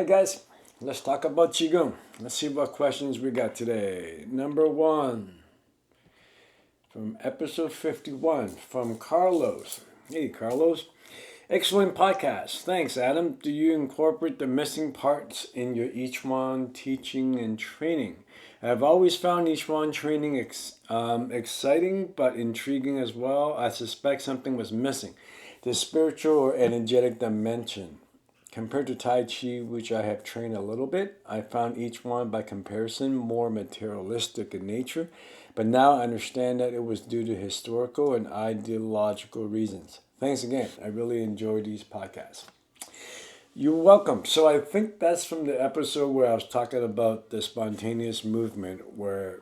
right, guys, let's talk about Qigong. Let's see what questions we got today. Number one from episode 51 from Carlos. Hey, Carlos. Excellent podcast. Thanks, Adam. Do you incorporate the missing parts in your each one teaching and training? I've always found each one training exciting but intriguing as well. I suspect something was missing, the spiritual or energetic dimension. Compared to Tai Chi, which I have trained a little bit, I found each one by comparison more materialistic in nature, but now I understand that it was due to historical and ideological reasons. Thanks again. I really enjoy these podcasts. You're welcome. So I think that's from the episode where I was talking about the spontaneous movement, where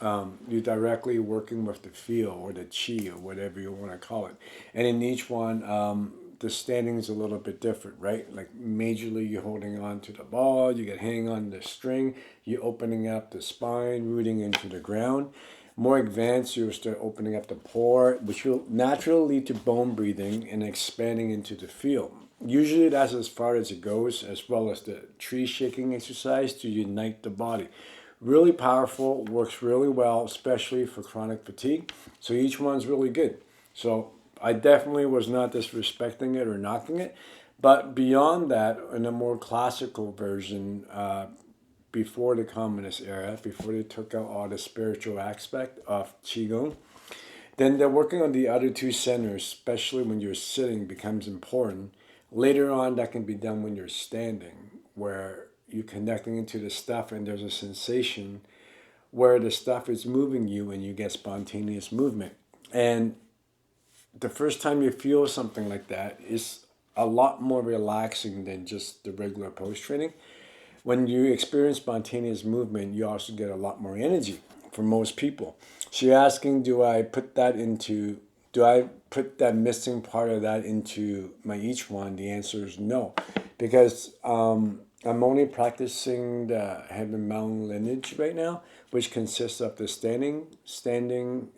you're directly working with the feel or the chi or whatever you want to call it. And in each one, the standing is a little bit different, right? Like majorly you're holding on to the ball, you get hanging on the string, you're opening up the spine, rooting into the ground. More advanced, you'll start opening up the pore, which will naturally lead to bone breathing and expanding into the field. Usually that's as far as it goes, as well as the tree shaking exercise to unite the body. Really powerful, works really well, especially for chronic fatigue. So each one's really good. So I definitely was not disrespecting it or knocking it. But beyond that, in a more classical version, before the communist era, before they took out all the spiritual aspect of Qigong, then they're working on the other two centers, especially when you're sitting, becomes important. Later on, that can be done when you're standing, where you're connecting into the stuff and there's a sensation where the stuff is moving you and you get spontaneous movement. And the first time you feel something like that is a lot more relaxing than just the regular post training. When you experience spontaneous movement, you also get a lot more energy for most people. So you're asking, do I put that missing part of that into my each one? The answer is no, because I'm only practicing the Heaven Mountain lineage right now, which consists of the standing, sitting,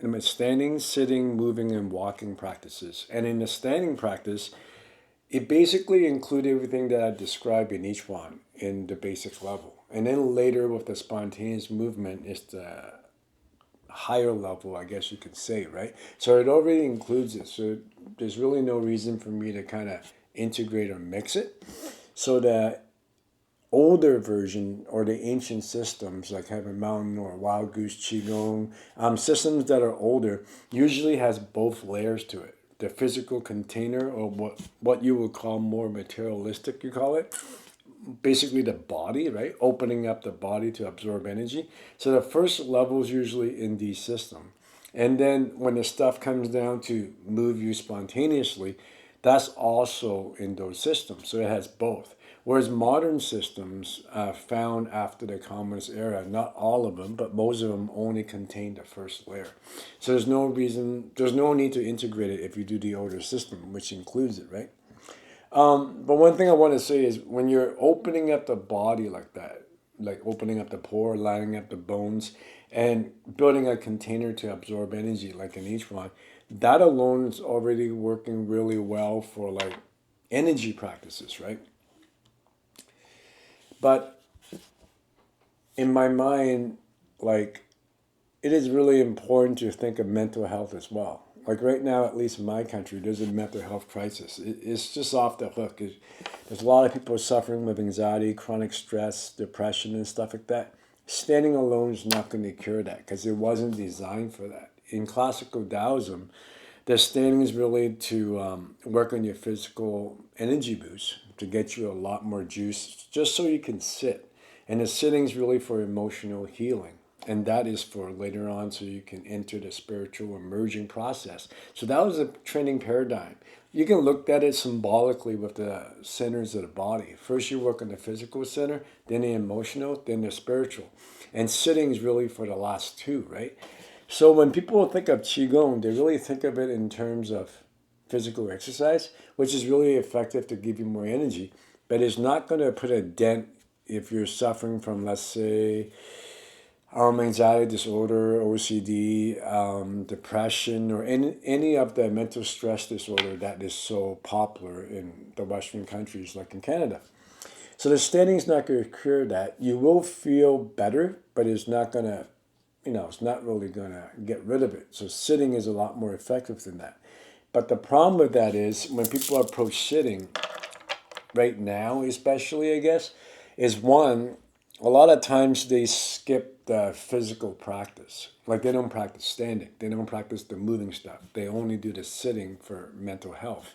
moving, and walking practices. And in the standing practice, it basically includes everything that I described in each one in the basic level. And then later with the spontaneous movement is the higher level, I guess you could say, right? So it already includes it. So there's really no reason for me to kind of integrate or mix it. So the older version or the ancient systems like Heaven Mountain or Wild Goose Qigong, systems that are older usually has both layers to it. The physical container, or what you would call more materialistic, you call it, basically the body, right? Opening up the body to absorb energy. So the first level is usually in the system. And then when the stuff comes down to move you spontaneously, that's also in those systems. So it has both. Whereas modern systems found after the communist era, not all of them, but most of them only contain the first layer. So there's no need to integrate it if you do the older system, which includes it, right? But one thing I want to say is when you're opening up the body like that, like opening up the pore, lining up the bones, and building a container to absorb energy, like in each one, that alone is already working really well for like energy practices, right? But in my mind, like, it is really important to think of mental health as well. Like right now, at least in my country, there's a mental health crisis. It's just off the hook. There's a lot of people suffering with anxiety, chronic stress, depression, and stuff like that. Standing alone is not going to cure that because it wasn't designed for that. In classical Taoism, the standing is really to work on your physical energy boost to get you a lot more juice just so you can sit. And the sitting is really for emotional healing. And that is for later on so you can enter the spiritual emerging process. So that was a training paradigm. You can look at it symbolically with the centers of the body. First you work on the physical center, then the emotional, then the spiritual. And sitting is really for the last two, right? So when people think of Qigong, they really think of it in terms of physical exercise, which is really effective to give you more energy, but it's not going to put a dent if you're suffering from, let's say, anxiety disorder, OCD, depression, or any of the mental stress disorder that is so popular in the Western countries like in Canada. So the standing is not going to cure that. You will feel better, but it's not going to, it's not really going to get rid of it. So sitting is a lot more effective than that. But the problem with that is when people approach sitting, right now especially, I guess, is one, a lot of times they skip the physical practice. Like they don't practice standing. They don't practice the moving stuff. They only do the sitting for mental health.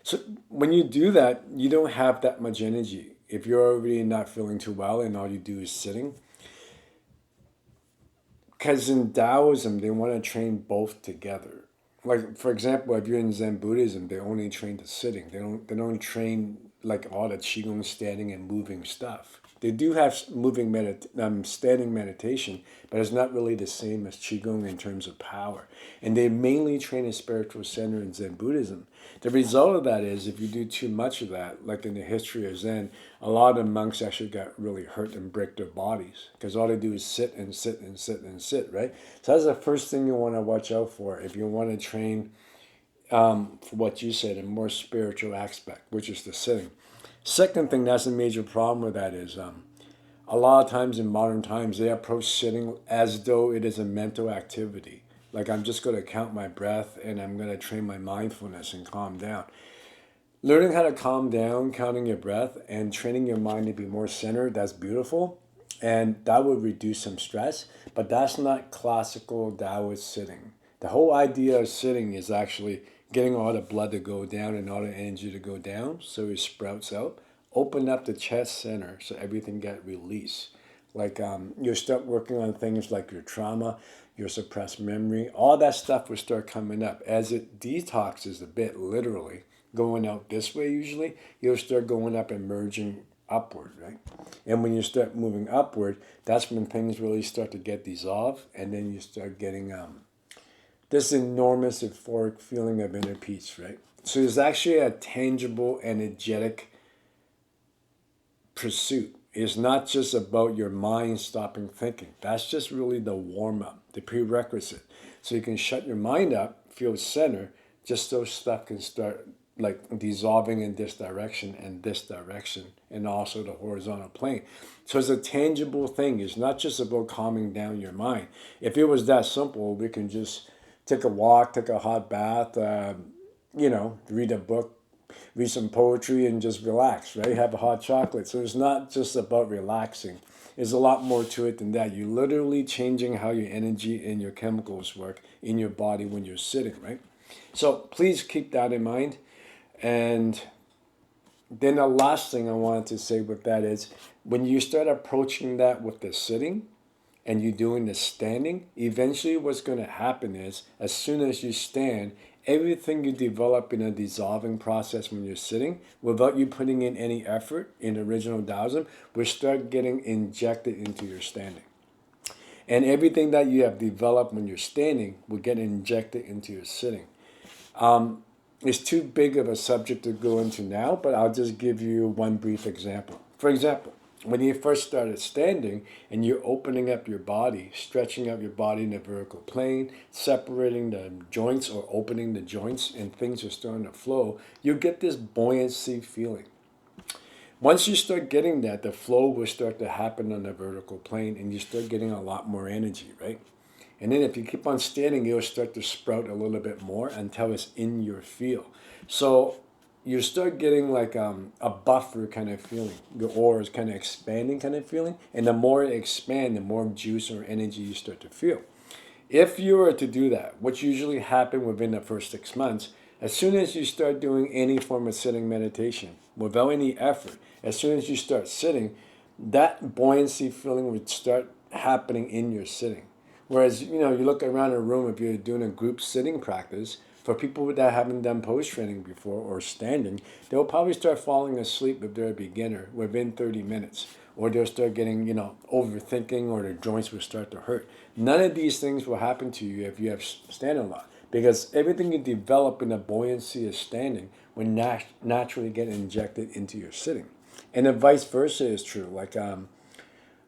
So when you do that, you don't have that much energy. If you're already not feeling too well and all you do is sitting, because in Taoism, they want to train both together. Like, for example, if you're in Zen Buddhism, they only train the sitting. They don't train like all the Qigong standing and moving stuff. They do have standing meditation, but it's not really the same as Qigong in terms of power. And they mainly train a spiritual center in Zen Buddhism. The result of that is if you do too much of that, like in the history of Zen, a lot of monks actually got really hurt and break their bodies because all they do is sit and sit and sit and sit, right? So that's the first thing you want to watch out for if you want to train, for what you said, a more spiritual aspect, which is the sitting. Second thing, that's a major problem with that is a lot of times in modern times they approach sitting as though it is a mental activity. Like I'm just going to count my breath and I'm going to train my mindfulness and calm down. Learning how to calm down, counting your breath, and training your mind to be more centered, that's beautiful. And that would reduce some stress, but that's not classical Taoist sitting. The whole idea of sitting is actually getting all the blood to go down and all the energy to go down so it sprouts out. Open up the chest center so everything get released. Like you start working on things like your trauma, your suppressed memory, all that stuff will start coming up. As it detoxes a bit, literally, going out this way usually, you'll start going up and merging upward, right? And when you start moving upward, that's when things really start to get dissolved, and then you start getting this enormous euphoric feeling of inner peace, right? So there's actually a tangible, energetic pursuit. It's not just about your mind stopping thinking. That's just really the warm-up, the prerequisite. So you can shut your mind up, feel center, just so stuff can start like dissolving in this direction and also the horizontal plane. So it's a tangible thing. It's not just about calming down your mind. If it was that simple, we can just take a walk, take a hot bath, read a book, read some poetry, and just relax, right? Have a hot chocolate. So it's not just about relaxing. There's a lot more to it than that. You're literally changing how your energy and your chemicals work in your body when you're sitting, right? So please keep that in mind. And then the last thing I wanted to say with that is when you start approaching that with the sitting and you're doing the standing, eventually what's going to happen is as soon as you stand, everything you develop in a dissolving process when you're sitting, without you putting in any effort in original Taoism, will start getting injected into your standing. And everything that you have developed when you're standing will get injected into your sitting. It's too big of a subject to go into now, but I'll just give you one brief example. For example, when you first started standing and you're opening up your body, stretching out your body in a vertical plane, separating the joints or opening the joints, and things are starting to flow, you get this buoyancy feeling. Once you start getting that, the flow will start to happen on the vertical plane and you start getting a lot more energy, right? And then if you keep on standing, you'll start to sprout a little bit more until it's in your field. So you start getting like a buffer kind of feeling. Your aura is kind of expanding kind of feeling. And the more it expands, the more juice or energy you start to feel. If you were to do that, what usually happens within the first 6 months, as soon as you start doing any form of sitting meditation, without any effort, as soon as you start sitting, that buoyancy feeling would start happening in your sitting. Whereas, you look around a room, if you're doing a group sitting practice, for people that haven't done pose training before or standing, they'll probably start falling asleep if they're a beginner within 30 minutes. Or they'll start getting, overthinking, or their joints will start to hurt. None of these things will happen to you if you have standing a lot. Because everything you develop in the buoyancy of standing will naturally get injected into your sitting. And the vice versa is true. Like,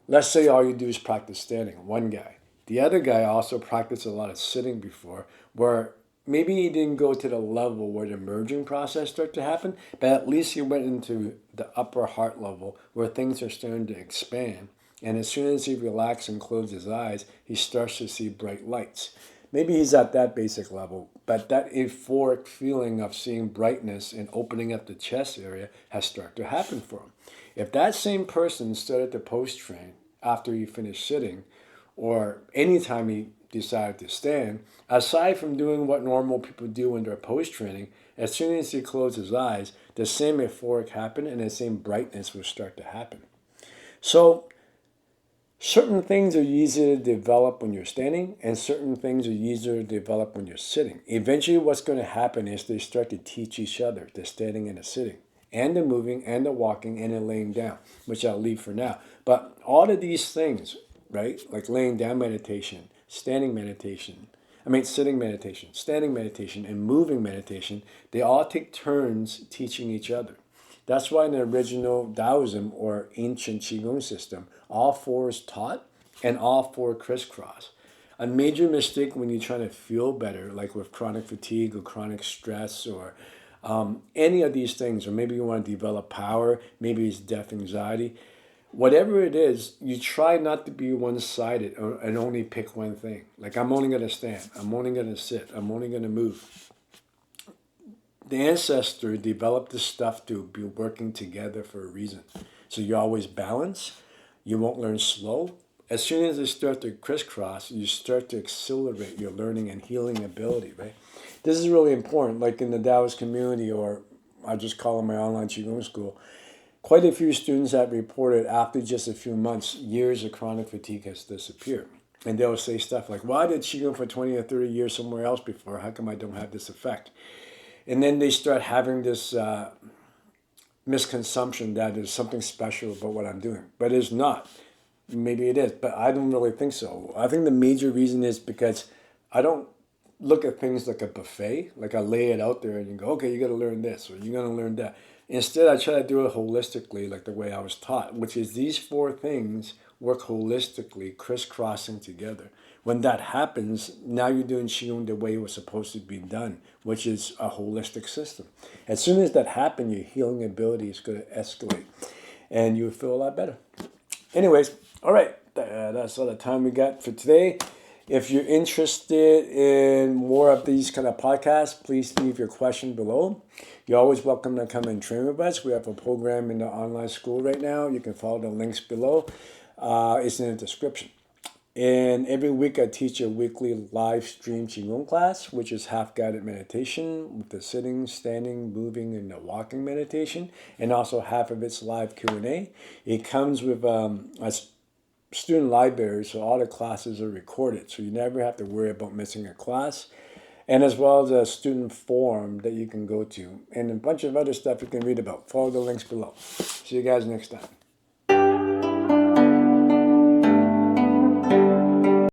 let's say all you do is practice standing, one guy. The other guy also practiced a lot of sitting before, where maybe he didn't go to the level where the merging process started to happen, but at least he went into the upper heart level where things are starting to expand. And as soon as he relaxes and closes his eyes, he starts to see bright lights. Maybe he's at that basic level, but that euphoric feeling of seeing brightness and opening up the chest area has started to happen for him. If that same person started to post train after he finished sitting, or anytime he decided to stand, aside from doing what normal people do when they're post training, as soon as he closed his eyes, the same euphoric happened and the same brightness will start to happen. So certain things are easier to develop when you're standing, and certain things are easier to develop when you're sitting. Eventually, what's going to happen is they start to teach each other the standing and the sitting, and the moving, and the walking, and the laying down, which I'll leave for now. But all of these things, right, like laying down meditation, sitting meditation, standing meditation, and moving meditation, they all take turns teaching each other. That's why in the original Taoism or ancient Qi Gong system, all four is taught and all four crisscross. A major mistake when you're trying to feel better, like with chronic fatigue or chronic stress or any of these things, or maybe you want to develop power, maybe it's death anxiety, whatever it is, you try not to be one-sided and only pick one thing. Like, I'm only going to stand, I'm only going to sit, I'm only going to move. The ancestor developed this stuff to be working together for a reason. So you always balance. You won't learn slow. As soon as you start to crisscross, you start to accelerate your learning and healing ability, right? This is really important. Like in the Taoist community, or I just call it my online Qigong school, quite a few students have reported after just a few months, years of chronic fatigue has disappeared. And they'll say stuff like, well, I did Qigong for 20 or 30 years somewhere else before. How come I don't have this effect? And then they start having this misconception that there's something special about what I'm doing. But it's not. Maybe it is, but I don't really think so. I think the major reason is because I don't look at things like a buffet. Like I lay it out there and you go, okay, you got to learn this or you're going to learn that. Instead, I try to do it holistically, like the way I was taught, which is these four things work holistically, crisscrossing together. When that happens, now you're doing Qigong the way it was supposed to be done, which is a holistic system. As soon as that happens, your healing ability is going to escalate and you feel a lot better. Anyways, all right, that's all the time we got for today. If you're interested in more of these kind of podcasts, please leave your question below. You're always welcome to come and train with us. We have a program in the online school right now. You can follow the links below. It's in the description. And every week I teach a weekly live stream Qigong class, which is half-guided meditation with the sitting, standing, moving, and the walking meditation. And also half of it's live Q&A. It comes with a student library, so all the classes are recorded. So you never have to worry about missing a class. And as well as a student forum that you can go to. And a bunch of other stuff you can read about. Follow the links below. See you guys next time.